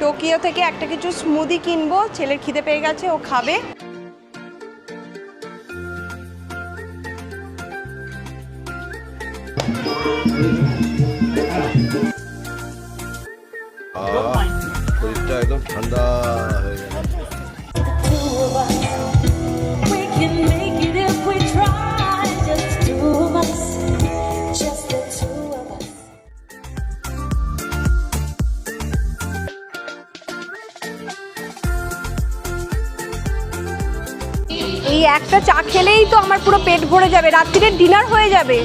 Tokyo থেকে একটা কিছু স্মুদি কিনবো, ছেলের খিদে পেয়ে গেছে, ও খাবে। শরীরটা একদম ঠান্ডা হয়ে গেল। এই একটা চা খেলেই তো আমার পুরো পেট ভরে যাবে, রাত্রিরের ডিনার হয়ে যাবে।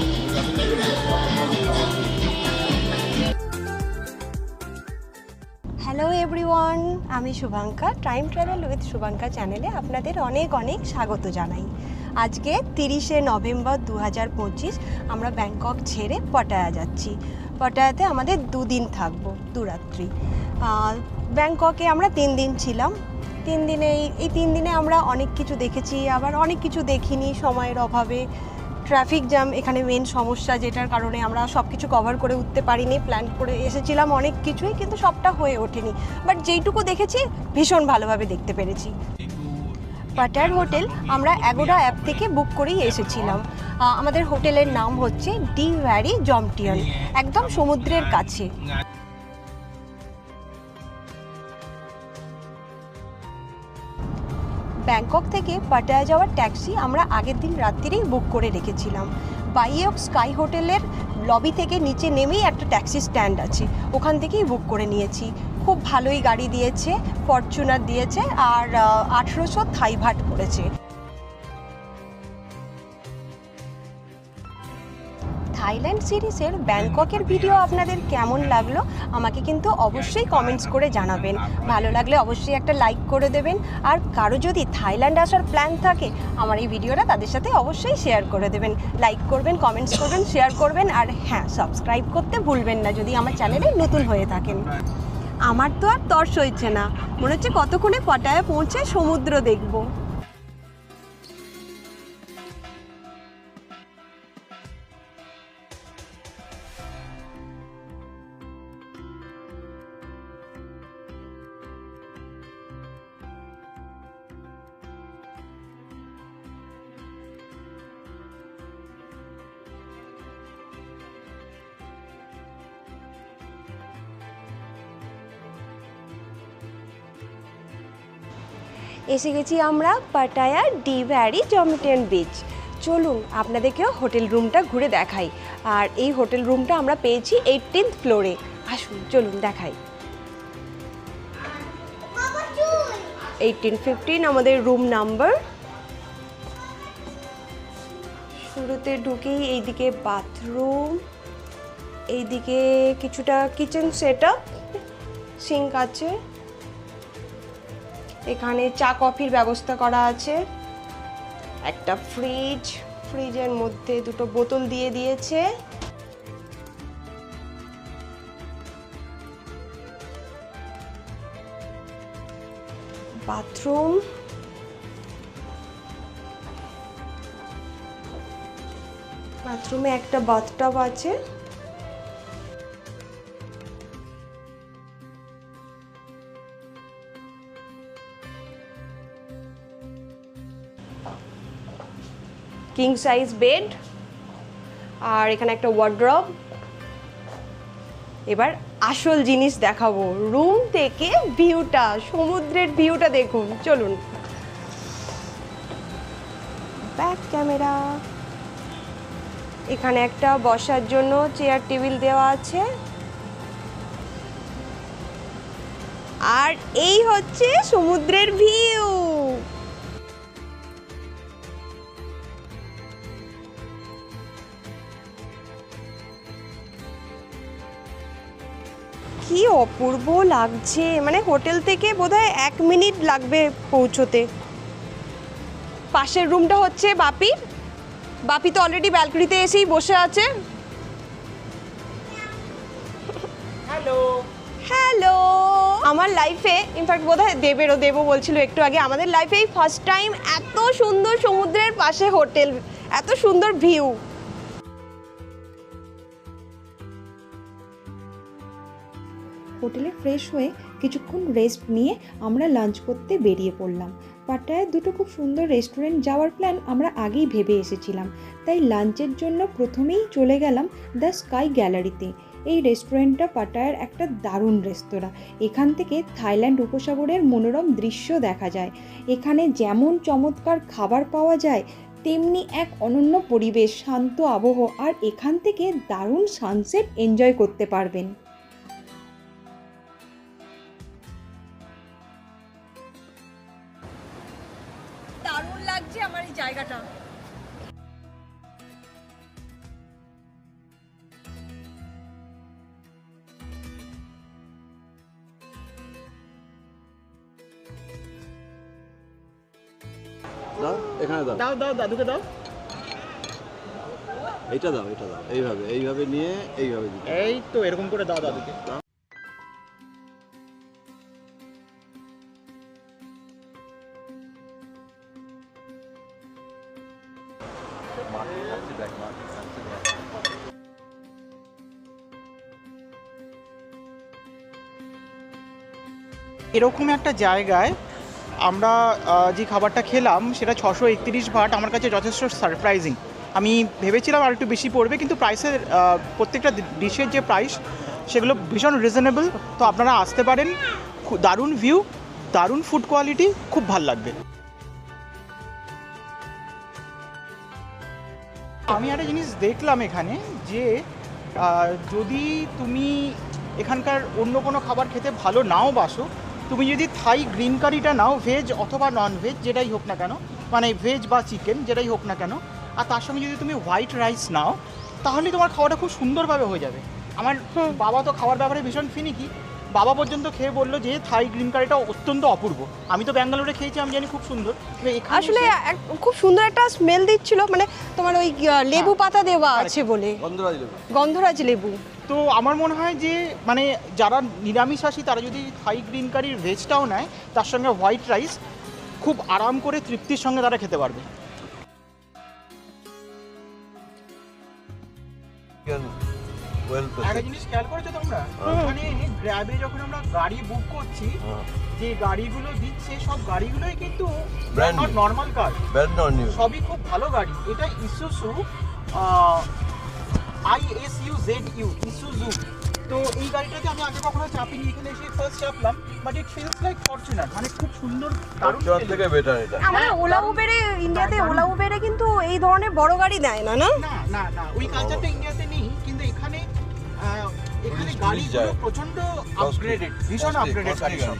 হ্যালো এভরিওয়ান, আমি শুভাঙ্কা, টাইম ট্রাভেল উইথ শুভাঙ্কা চ্যানেলে আপনাদের অনেক অনেক স্বাগত জানাই। আজকে 30শে নভেম্বর 2025 আমরা ব্যাংকক ছেড়ে পাটায়া যাচ্ছি। পাটায়াতে আমাদের 2 দিন থাকবো, 2 রাত্রি। ব্যাংককে আমরা 3 দিন ছিলাম। 3 দিনে আমরা অনেক কিছু দেখেছি, আবার অনেক কিছু দেখিনি সময়ের অভাবে। ট্রাফিক জ্যাম এখানে মেন সমস্যা, যেটার কারণে আমরা সব কিছু কভার করে উঠতে পারিনি। প্ল্যান করে এসেছিলাম অনেক কিছুই, কিন্তু সবটা হয়ে ওঠেনি। বাট যেইটুকু দেখেছি ভীষণ ভালোভাবে দেখতে পেরেছি। পাটায়ার হোটেল আমরা অ্যাগোডা অ্যাপ থেকে বুক করেই এসেছিলাম। আমাদের হোটেলের নাম হচ্ছে ডি ভ্যারি জমটিয়ন, একদম সমুদ্রের কাছে। ব্যাংকক থেকে পাটায়া যাওয়ার ট্যাক্সি আমরা আগের দিন রাত্রিরেই বুক করে রেখেছিলাম। বাইওক স্কাই হোটেলের লবি থেকে নিচে নেমেই একটা ট্যাক্সি স্ট্যান্ড আছে, ওখান থেকেই বুক করে নিয়েছি। খুব ভালোই গাড়ি দিয়েছে, ফরচুনার দিয়েছে, আর 1800 থাই ভাট পড়েছে। থাইল্যান্ড সিরিজের ব্যাংককের ভিডিও আপনাদের কেমন লাগলো আমাকে কিন্তু অবশ্যই কমেন্টস করে জানাবেন। ভালো লাগলে অবশ্যই একটা লাইক করে দেবেন, আর কারো যদি থাইল্যান্ড আসার প্ল্যান থাকে আমার এই ভিডিওটা তাদের সাথে অবশ্যই শেয়ার করে দেবেন। লাইক করবেন, কমেন্টস করবেন, শেয়ার করবেন, আর হ্যাঁ, সাবস্ক্রাইব করতে ভুলবেন না যদি আমার চ্যানেলে নতুন হয়ে থাকেন। আমার তো আর তর সইছে না, মনে হচ্ছে কতক্ষণে পাটায়া পৌঁছে সমুদ্র দেখব। এসে গেছি আমরা পাটায়ার ডি ভ্যারি জমটিয়ন বিচ। চলুন আপনাদেরকেও হোটেল রুমটা ঘুরে দেখাই। আর এই হোটেল রুমটা আমরা পেয়েছি 18th ফ্লোরে। আসুন চলুন দেখাই। 1815 আমাদের রুম নাম্বার। শুরুতে ঢুকেই এইদিকে বাথরুম, এইদিকে কিছুটা কিচেন সেটআপ, সিঙ্ক আছে, এখানে চা কফির ব্যবস্থা করা আছে, একটা ফ্রিজ, ফ্রিজের মধ্যে 2টো বোতল দিয়ে দিয়েছে, বাথরুম, বাথরুমে একটা বাথটাব আছে, কিং সাইজ বেড, আর এখানে একটা ওয়ার্ড্রব। এবার আসল জিনিস দেখাবো, রুম থেকে ভিউটা, সমুদ্রের ভিউটা দেখুন। চলুন। ব্যাক ক্যামেরা, এখানে একটা বসার জন্য চেয়ার টেবিল দেওয়া আছে, আর এই হচ্ছে সমুদ্রের ভিউ। কি অপূর্ব লাগছে, মানে হোটেল থেকে বোধহয় 1 মিনিট লাগবে পৌঁছোতে। পাশের রুমটা হচ্ছে বাপির। বাপি তো অলরেডি ব্যালকনিতে এসেই বসে আছে। Hello hello. আমার লাইফে ইনফ্যাক্ট বোধহয় দেবও বলছিল একটু আগে, আমাদের লাইফে এই ফার্স্ট টাইম এত সুন্দর সমুদ্রের পাশে হোটেল, এত সুন্দর ভিউ। হোটেলে ফ্রেশ হয়ে কিছুক্ষণ রেস্ট নিয়ে আমরা লাঞ্চ করতে বেরিয়ে পড়লাম। পাটায়ায় দুটো খুব সুন্দর রেস্টুরেন্ট যাওয়ার প্ল্যান আমরা আগেই ভেবে এসেছিলাম, তাই লাঞ্চের জন্য প্রথমেই চলে গেলাম দ্য স্কাই গ্যালারিতে। এই রেস্টুরেন্টটা পাটায়ার একটা দারুণ রেস্তোরাঁ। এখান থেকে থাইল্যান্ড উপসাগরের মনোরম দৃশ্য দেখা যায়। এখানে যেমন চমৎকার খাবার পাওয়া যায়, তেমনি এক অনন্য পরিবেশ, শান্ত আবহ, আর এখান থেকে দারুণ সানসেট এনজয় করতে পারবেন। দারুণ লাগছে আমার এই জায়গাটা। দাও এখানে দাও, দাও দাও দাদুকে দাও। এইটা দাও, এইভাবে এইভাবে নিয়ে এইভাবে দিতে। এই তো এরকম করে দাও দাদুকে। এরকম একটা জায়গায় আমরা যে খাবারটা খেলাম সেটা 631 বাট আমার কাছে যথেষ্ট সারপ্রাইজিং। আমি ভেবেছিলাম আর একটু বেশি পড়বে, কিন্তু প্রাইসের প্রত্যেকটা ডিশের যে প্রাইস সেগুলো ভীষণ রিজনেবল। তো আপনারা আসতে পারেন, দারুণ ভিউ, দারুণ ফুড কোয়ালিটি, খুব ভালো লাগবে। আমি একটা জিনিস দেখলাম এখানে যে যদি তুমি এখানকার অন্য কোনো খাবার খেতে ভালো নাও বাসো, তুমি যদি থাই গ্রিন কারিটা নাও, ভেজ অথবা নন ভেজ যেটাই হোক না কেন, মানে ভেজ বা চিকেন যেটাই হোক না কেন, আর তার সঙ্গে যদি তুমি হোয়াইট রাইস নাও, তাহলে তোমার খাওয়াটা খুব সুন্দরভাবে হয়ে যাবে। আমার বাবা তো খাওয়ার ব্যাপারে ভীষণ ফিনিকি, বাবা পর্যন্ত খেয়ে বললো যে থাই গ্রিন কারিটা অত্যন্ত অপূর্ব। আমি তো ব্যাঙ্গালোরে খেয়েছি, আমি জানি খুব সুন্দর। আসলে খুব সুন্দর একটা স্মেল দিচ্ছিল, মানে তোমার ওই লেবু পাতা দেওয়া আছে বলে, গন্ধরাজ লেবু। তো আমার মনে হয় যে মানে যারা নিরামিষাশী তারা যদি থাই গ্রিন কারির ভেজটাও নেয়, তার সঙ্গে হোয়াইট রাইস, খুব আরাম করে তৃপ্তির সঙ্গে তারা খেতে পারবে। একটা জিনিস খেয়াল করেছো তোমরা, মানে গ্র্যাবে যখন আমরা গাড়ি বুক করছি, যে গাড়িগুলো দিচ্ছে সব গাড়িগুলোই কিন্তু নর্মাল কার, সবই খুব ভালো গাড়ি। এটা ইসুজু ISUZU, ইসুজু। তো এই গাড়িটাকে আমি আগে কখনো চাপিনি, এখানে এসে ফার্স্ট চাপলাম, but it feels like Fortuner, মানে খুব সুন্দর, দারুণ থেকে বেটার এটা। আমরা ওলা উবেরে, ইন্ডিয়াতে ওলা উবেরে কিন্তু এই ধরনের বড় গাড়ি দেয় না, না না না না, ওই কালচারটা ইন্ডিয়াতে নেই, কিন্তু এখানে গাড়িগুলো প্রচন্ড আপগ্রেডেড, ভীষণ আপগ্রেডেড গাড়ি সব।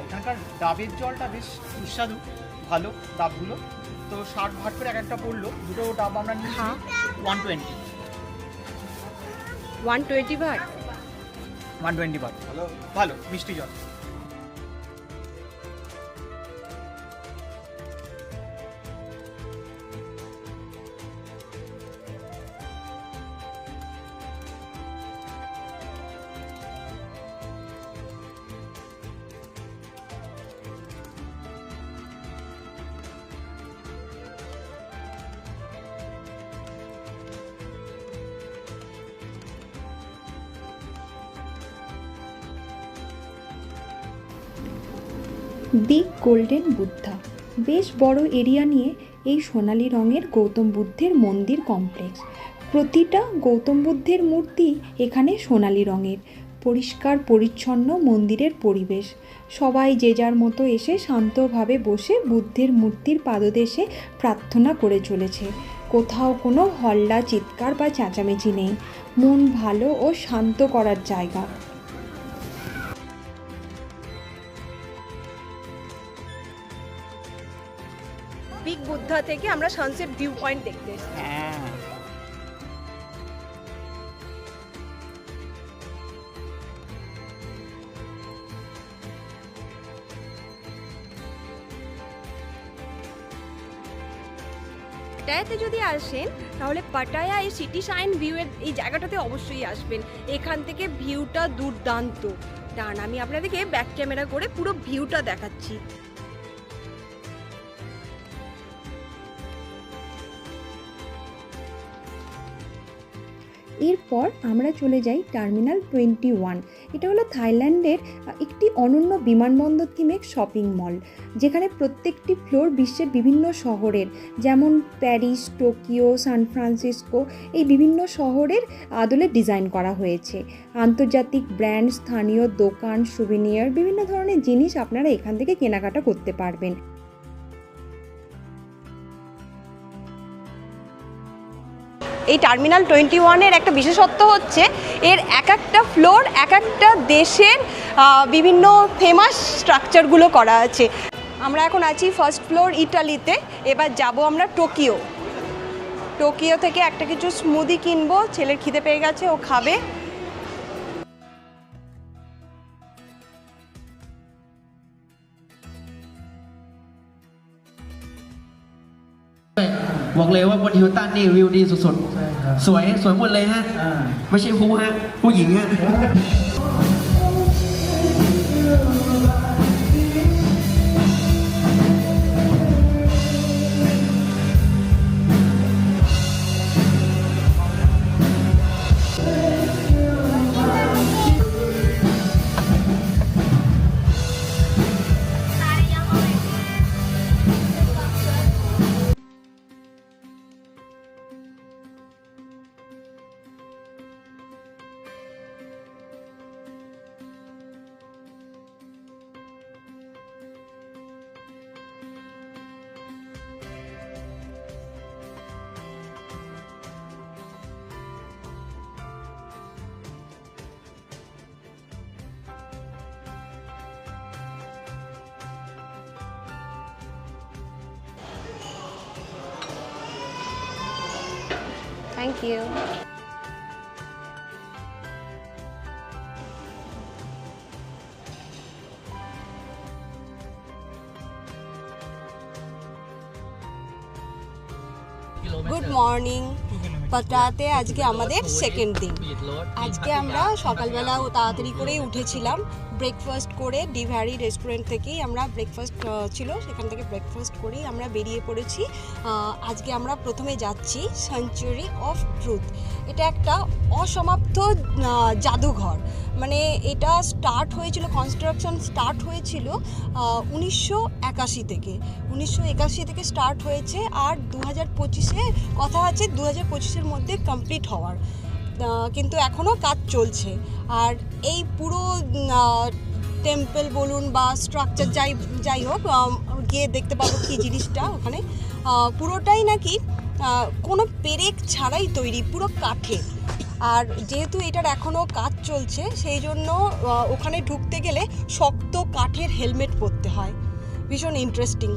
এখানকার ডাবের জলটা বেশ সুস্বাদু, ভালো ডাবগুলো। তো 60 ভাট করে এক একটা পড়লো, দুটো ডাব আমরা নিয়েছি 120 ভাট। 120 ভাট, ভালো মিষ্টি জল। দি গোল্ডেন বুদ্ধা, বেশ বড় এরিয়া নিয়ে এই সোনালি রঙের গৌতম বুদ্ধের মন্দির কমপ্লেক্স। প্রতিটা গৌতম বুদ্ধের মূর্তি এখানে সোনালি রঙের। পরিষ্কার পরিচ্ছন্ন মন্দিরের পরিবেশ, সবাই যে যার মতো এসে শান্তভাবে বসে বুদ্ধের মূর্তির পাদদেশে প্রার্থনা করে চলেছে। কোথাও কোনো হল্লা, চিৎকার বা চেঁচামেচি নেই। মন ভালো ও শান্ত করার জায়গা। বিগ বুদ্ধা থেকে আমরা সানসেট ভিউ পয়েন্ট দেখতে এসেছি। হ্যাঁ, পাটায়াতে যদি আসেন তাহলে পাটায়া এই সিটি সাইন ভিউয়ের এই জায়গাটাতে অবশ্যই আসবেন। এখান থেকে ভিউটা দুর্দান্ত। দাঁড়ান আমি আপনাদেরকে ব্যাক ক্যামেরা করে পুরো ভিউটা দেখাচ্ছি। এরপর আমরা চলে যাই টার্মিনাল 21। এটা হলো থাইল্যান্ডের একটি অনন্য বিমানবন্দর থিমের শপিং মল, যেখানে প্রত্যেকটি ফ্লোর বিশ্বের বিভিন্ন শহরের, যেমন প্যারিস, টোকিও, সান ফ্রান্সিসকো, এই বিভিন্ন শহরের আদলে ডিজাইন করা হয়েছে। আন্তর্জাতিক ব্র্যান্ড, স্থানীয় দোকান, সুভিনিয়ার, বিভিন্ন ধরনের জিনিস আপনারা এখান থেকে কেনাকাটা করতে পারবেন। এই টার্মিনাল 21-এর একটা বিশেষত্ব হচ্ছে এর এক একটা ফ্লোর এক একটা দেশের বিভিন্ন ফেমাস স্ট্রাকচারগুলো করা আছে। আমরা এখন আছি ফার্স্ট ফ্লোর ইটালিতে, এবার যাব আমরা টোকিও। টোকিও থেকে একটা কিছু স্মুদি কিনবো, ছেলের খিদে পেয়ে গেছে, ও খাবে।บอกเลยว่าบนฮิลตันนี่วิวดีสุดๆสวยหมดเลยฮะไม่ใช่ผู้ฮะผู้หญิงฮะ থ্যাংক ইউ। Good morning. পাটায়াতে আজকে আমাদের সেকেন্ড দিন। আজকে আমরা সকালবেলা তাড়াতাড়ি করেই উঠেছিলাম, ব্রেকফাস্ট করে ডিভ্যারি রেস্টুরেন্ট থেকেই আমরা ব্রেকফাস্ট ছিল, সেখান থেকে ব্রেকফাস্ট করেই আমরা বেরিয়ে পড়েছি। আজকে আমরা প্রথমে যাচ্ছি সেঞ্চুরি অফ ট্রুথ। এটা একটা অসমাপ্ত জাদুঘর, মানে এটা স্টার্ট হয়েছিল, কনস্ট্রাকশন স্টার্ট হয়েছিল 1981 থেকে। 1981 থেকে স্টার্ট হয়েছে, আর 2025-এ কথা আছে 2025-এর মধ্যে কমপ্লিট হওয়ার, কিন্তু এখনও কাজ চলছে। আর এই পুরো টেম্পল বলুন বা স্ট্রাকচার যাই হোক, গিয়ে দেখতে পাবো কী জিনিসটা ওখানে। পুরোটাই নাকি কোনো পেরেক ছাড়াই তৈরি, পুরো কাঠের। আর যেহেতু এটার এখনও কাজ চলছে, সেই জন্য ওখানে ঢুকতে গেলে শক্ত কাঠের হেলমেট পরতে হয়। ভীষণ ইন্টারেস্টিং।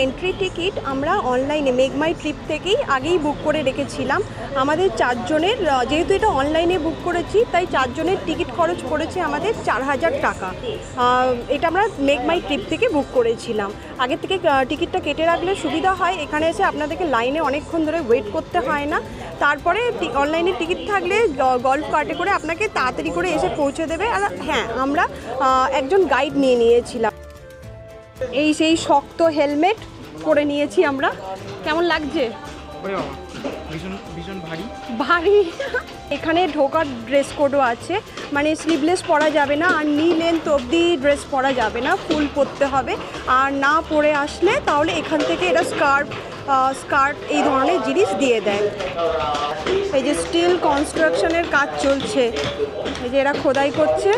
এন্ট্রি টিকিট আমরা অনলাইনে মেক মাই ট্রিপ থেকেই আগেই বুক করে রেখেছিলাম। আমাদের 4 জনের, যেহেতু এটা অনলাইনে বুক করেছি, তাই 4 জনের টিকিট খরচ পড়েছে আমাদের 4000 টাকা। এটা আমরা মেক মাই ট্রিপ থেকে বুক করেছিলাম। আগে থেকে টিকিটটা কেটে রাখলে সুবিধা হয়, এখানে এসে আপনাদেরকে লাইনে অনেকক্ষণ ধরে ওয়েট করতে হয় না। তারপরে অনলাইনে টিকিট থাকলে গল্ফ কার্টে করে আপনাকে তাড়াতাড়ি করে এসে পৌঁছে দেবে। আর হ্যাঁ, আমরা একজন গাইড নিয়ে নিয়েছিলাম। এই সেই শক্ত হেলমেট পরে নিয়েছি আমরা। কেমন লাগছে? ভীষণ ভারী। এখানে ঢোকার ড্রেস কোডও আছে, মানে স্লিভলেস পরা যাবে না, আর নি লেন্থ অবধি ড্রেস পরা যাবে না, ফুল পরতে হবে। আর না পরে আসলে তাহলে এখান থেকে এরা স্কার্ট এই ধরনের জিনিস দিয়ে দেয়। এই যে স্টিল কনস্ট্রাকশনের কাজ চলছে, এই যে এরা খোদাই করছে।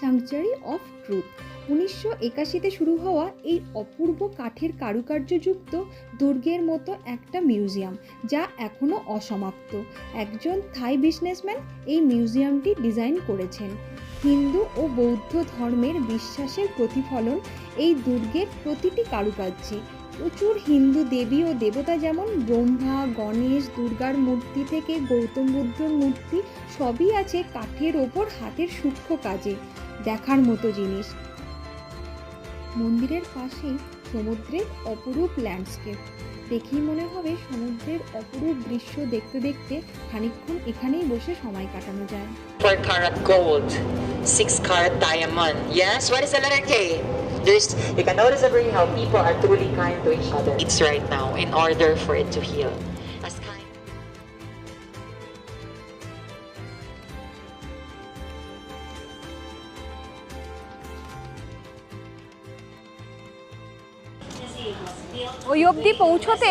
স্যাংচুয়ারি অফ ট্রুথ 1981-তে শুরু হওয়া এই অপূর্ব কাঠের কারুকার্যযুক্ত দুর্গের মতো একটা মিউজিয়াম, যা এখনও অসমাপ্ত। একজন থাই বিজনেসম্যান এই মিউজিয়ামটি ডিজাইন করেছেন। হিন্দু ও বৌদ্ধ ধর্মের বিশ্বাসের প্রতিফলন এই দুর্গের প্রতিটি কারুকার্যে। প্রচুর হিন্দু দেবী ও দেবতা, যেমন ব্রহ্মা, গণেশ, দুর্গার মূর্তি থেকে গৌতম বুদ্ধর মূর্তি, সবই আছে কাঠের ওপর হাতের সূক্ষ্ম কাজে। দেখার মতো জিনিস। মন্দিরের পাশেই সমুদ্রের অপরূপ ল্যান্ডস্কেপ। দেখেই মনে হবে সমুদ্রের অপরূপ দৃশ্য দেখতে দেখতে খানিকক্ষণ এখানেই বসে সময় কাটানো যায়। 4 karat gold, 6 karat diamond. Yes, what is the letter K? You can notice every how people are truly kind to each other. It's right now in order for it to heal. As kind. ওই অবধি পৌঁছতে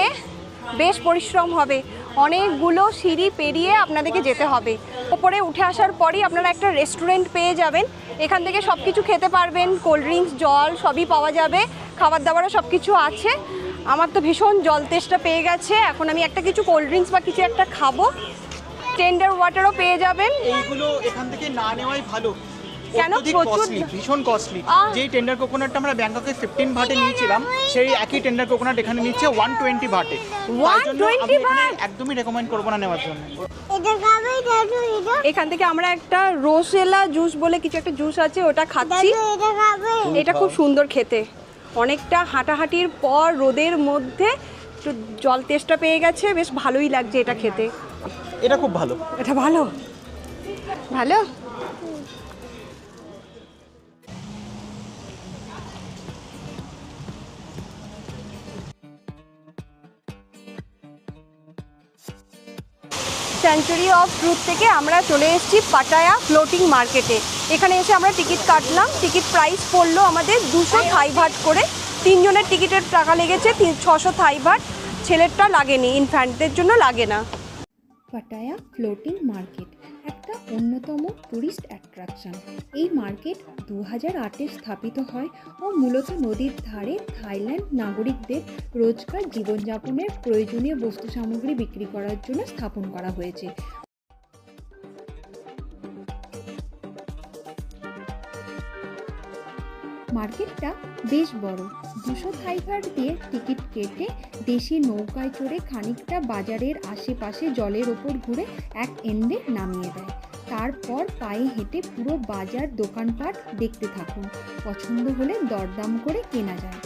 বেশ পরিশ্রম হবে, অনেকগুলো সিঁড়ি পেরিয়ে আপনাদেরকে যেতে হবে। ওপরে উঠে আসার পরই আপনারা একটা রেস্টুরেন্ট পেয়ে যাবেন, এখান থেকে সব কিছু খেতে পারবেন, কোল্ড ড্রিঙ্কস, জল সবই পাওয়া যাবে, খাবার দাবারও সব কিছু আছে। আমার তো ভীষণ জল তেষ্টা পেয়ে গেছে, এখন আমি একটা কিছু কোল্ড ড্রিঙ্কস বা কিছু একটা খাবো। টেন্ডার ওয়াটারও পেয়ে যাবেন। এইগুলো এখান থেকে না নেওয়াই ভালো। কেন? অত্যধিক প্রচুর costly, ভীষণ কস্টলি। আহ! যেই টেন্ডার কোকোনাটটা আমরা ব্যাংককে 15 ভাটে নিয়েছিলাম, সেই একই টেন্ডার কোকোনাট এখানে নিচ্ছে 120 ভাটে। তাই জন্য আমি 120 এখানে ভাট? একদমই রেকমেন্ড করবো না নেওয়ার জন্য। এখান থেকে আমরা একটা রোসেলা জুস বলে কিছু একটা জুস আছে, ওটা খাচ্ছি। এটা খুব সুন্দর খেতে, অনেকটা হাঁটাহাঁটির পর রোদের মধ্যে একটু জল তেষ্টা পেয়ে গেছে, বেশ ভালোই লাগছে এটা খেতে। এটা খুব ভালো। এটা ভালো ভালো। সেঞ্চুরি অফ ট্রুথ থেকে আমরা চলে এসেছি পাটায়া ফ্লোটিং মার্কেটে। এখানে এসে আমরা টিকিট কাটলাম, টিকিট প্রাইস পড়লো আমাদের 200 থাই ভাট করে। 3 জনের টিকিটের টাকা লেগেছে 600 থাই ভাট, ছেলেরটা লাগেনি, ইনফ্যান্টদের জন্য লাগে না। পাটায়া ফ্লোটিং মার্কেট একটা অন্যতম টুরিস্ট অ্যাট্রাকশন। এই মার্কেট 2008-এ স্থাপিত হয় ও মূলত নদীর ধারে থাইল্যান্ড নাগরিকদের রোজকার জীবনযাপনের প্রয়োজনীয় বস্তু সামগ্রী বিক্রি করার জন্য স্থাপন করা হয়েছে। মার্কেটটা বেশ বড়। 200 থাই ভাট দিয়ে টিকিট কেটে দেশি নৌকায় চড়ে খানিকটা বাজারের আশেপাশে জলের ওপর ঘুরে এক এন্ডে নামিয়ে দেয়। তারপর পায়ে হেঁটে পুরো বাজার দোকানপাট দেখতে থাকুন, পছন্দ হলে দরদাম করে কেনা যায়।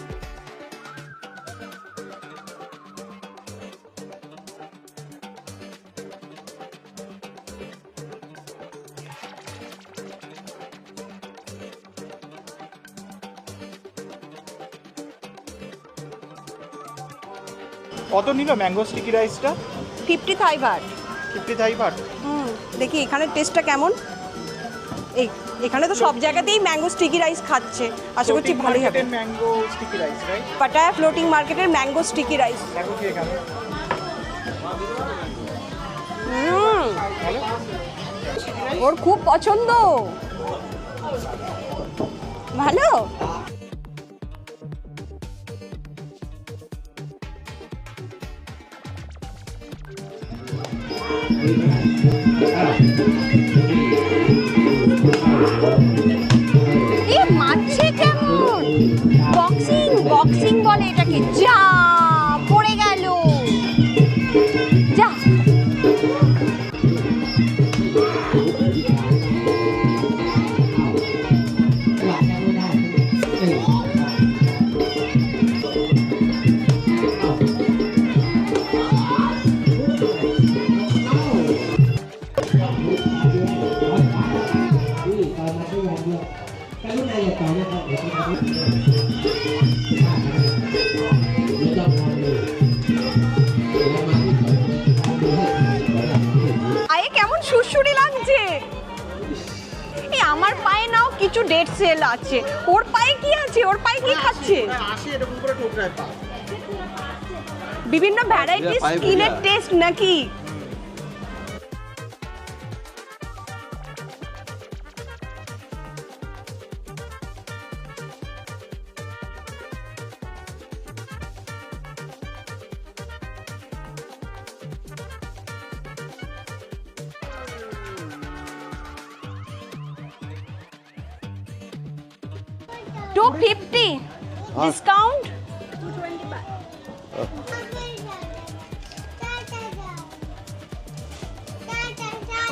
কত নিল ম্যাঙ্গো স্টিকি রাইসটা? 50 থাই ভাট। 50 থাই ভাট। দেখি এখানে টেস্টটা কেমন। এখানে তো সব জায়গাতেই ম্যাঙ্গো স্টিকি রাইস খাচ্ছে, আশা করছি ভালোই হবে। Mango sticky rice, right? Pattaya floating মার্কেটের ম্যাঙ্গো স্টিকি রাইস। দেখো কি এখানে ওর খুব পছন্দ, ভালো। এ মারছে কেমন, বক্সিং বক্সিং বলে এটাকে। যা পড়ে গেল, যা। আয়ে কেমন সুরসুরি লাগছে। এই আমার পায়ে নাও কিছু ডেড সেল আছে, ওর পায়ে কি আছে, ওর পায়ে কি খাচ্ছে? আসে এরকম করে ঠোকরায় পা। বিভিন্ন ভ্যারাইটিস পায়ে স্কিনের বুঝা। টেস্ট নাকি? $250 ডিসকাউন্ট।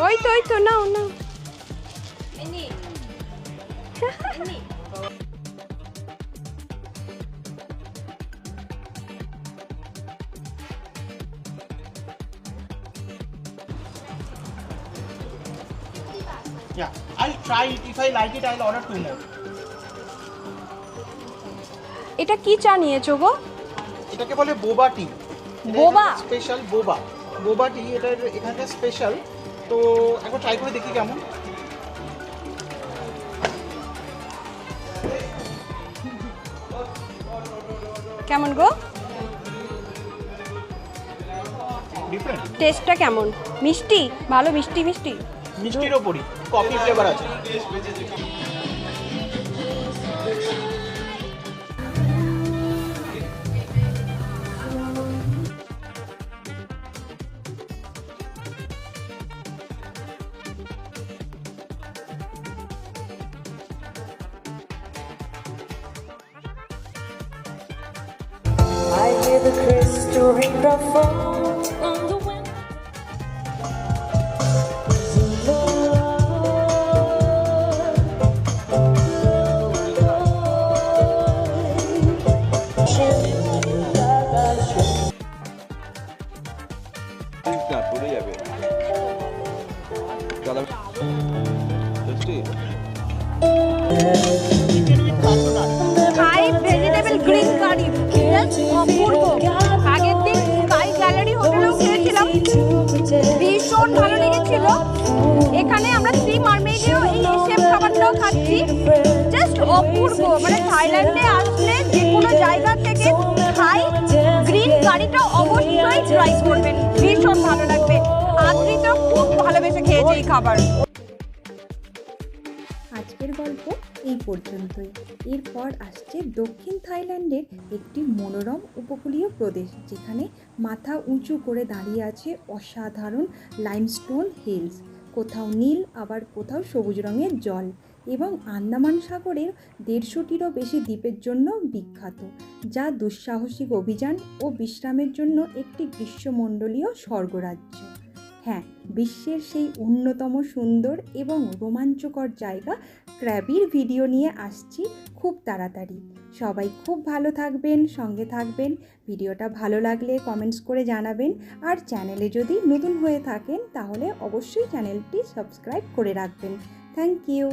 ওই তো নাও নাও। Yeah, I'll try it. If I like it, I'll order 2 more. এটা কি চা নিয়েছো গো? এটাকে বলে বোবা টি। বোবা? স্পেশাল বোবা। বোবা টি এটা এখানকার স্পেশাল। তো একবার ট্রাই করে দেখি কেমন। কেমন গো? ডিফারেন্ট। টেস্টটা কেমন? মিষ্টি? ভালো মিষ্টি মিষ্টি? মিষ্টির ওপরই কফি ফ্লেভার আছে। I hear the crystal microphone on the wind. না পড়ে যাবে colour tasty sky vegetable green curry just অপূর্ব। আগের দিন স্কাই গ্যালারি হোটেলেও খেয়েছিলাম, ভীষণ ভালো লেগেছিল। এখানে আমরা সি মারমেডেও এই এসএম খাবারটাও খাচ্ছি, জাস্ট অপূর্ব। মানে থাইল্যান্ডে আসলে যে কোনো জায়গা থেকে স্কাই গ্রিন কারিটা অবশ্যই ট্রাই করবেন, ভীষণ ভালো লাগবে। আদ্রিতা খুব ভালোবেসে খেয়েছে এই খাবার। আজকের গল্প এই পর্যন্তই। এরপর আসছে দক্ষিণ থাইল্যান্ডের একটি মনোরম উপকূলীয় প্রদেশ, যেখানে মাথা উঁচু করে দাঁড়িয়ে আছে অসাধারণ লাইমস্টোন হিলস। কোথাও নীল, আবার কোথাও সবুজ রঙের জল, এবং আন্দামান সাগরের 150টিরও বেশি দ্বীপের জন্য বিখ্যাত, যা দুঃসাহসিক অভিযান ও বিশ্রামের জন্য একটি গ্রীষ্মমণ্ডলীয় স্বর্গরাজ্য। হ্যাঁ, বিশ্বের সেই অন্যতম সুন্দর এবং রোমাঞ্চকর জায়গা ক্র্যাবির ভিডিও নিয়ে আসছি খুব তাড়াতাড়ি। সবাই খুব ভালো থাকবেন, সঙ্গে থাকবেন। ভিডিওটা ভালো লাগলে কমেন্টস করে জানাবেন, আর চ্যানেলে যদি নতুন হয়ে থাকেন তাহলে অবশ্যই চ্যানেলটি সাবস্ক্রাইব করে রাখবেন। Thank you.